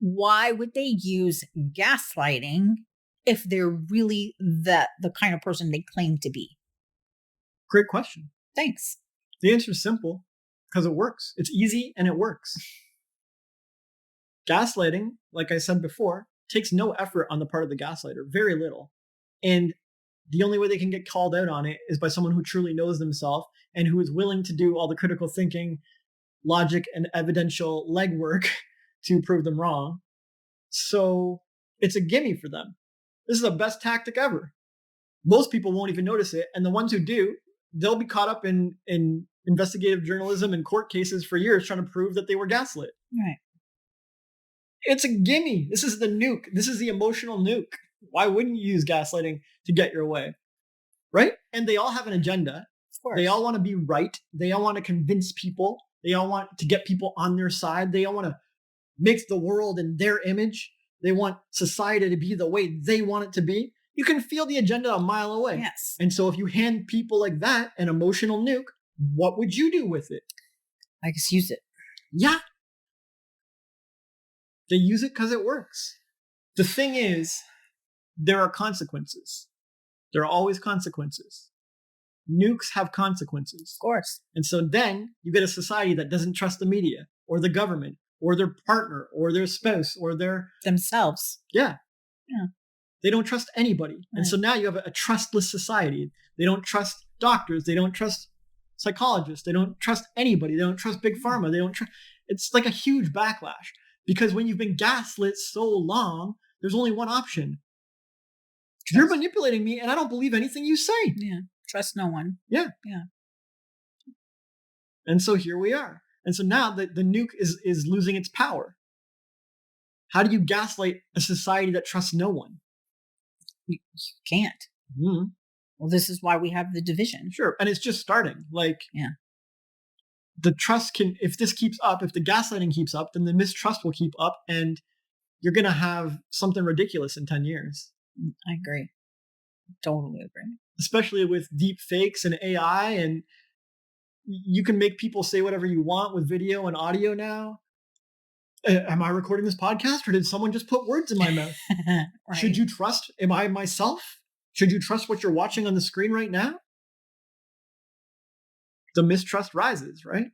why would they use gaslighting if they're really the kind of person they claim to be? Great question. Thanks. The answer is simple, because it works. It's easy and it works. Gaslighting, like I said before, takes no effort on the part of the gaslighter, very little. And the only way they can get called out on it is by someone who truly knows themselves and who is willing to do all the critical thinking, logic, and evidential legwork to prove them wrong. So it's a gimme for them. This is the best tactic ever. Most people won't even notice it. And the ones who do, they'll be caught up in investigative journalism and court cases for years trying to prove that they were gaslit. Right. It's a gimme. This is the nuke. This is the emotional nuke. Why wouldn't you use gaslighting to get your way? Right? And they all have an agenda. Of course. They all want to be right. They all want to convince people. They all want to get people on their side. They all want to make the world in their image. They want society to be the way they want it to be. You can feel the agenda a mile away. Yes. And so if you hand people like that an emotional nuke, what would you do with it? I just use it. Yeah. They use it because it works. The thing is, there are consequences. There are always consequences. Nukes have consequences. Of course. And so then you get a society that doesn't trust the media or the government or their partner or their spouse or their... themselves. Yeah. Yeah. They don't trust anybody. Right. And so now you have a trustless society. They don't trust doctors. They don't trust psychologists. They don't trust anybody. They don't trust big pharma. They don't trust... It's like a huge backlash. Because when you've been gaslit so long, there's only one option. Trust. You're manipulating me and I don't believe anything you say. Yeah. Trust no one. Yeah. Yeah. And so here we are. And so now the nuke is losing its power. How do you gaslight a society that trusts no one? You can't. Mm-hmm. Well, this is why we have the division. Sure. And it's just starting. Like, yeah. The trust can, if this keeps up, if the gaslighting keeps up, then the mistrust will keep up and you're going to have something ridiculous in 10 years. I agree. Totally agree. Especially with deep fakes and AI, and you can make people say whatever you want with video and audio now. Am I recording this podcast or did someone just put words in my mouth? Right. Should you trust? Am I myself? Should you trust what you're watching on the screen right now? The mistrust rises, right?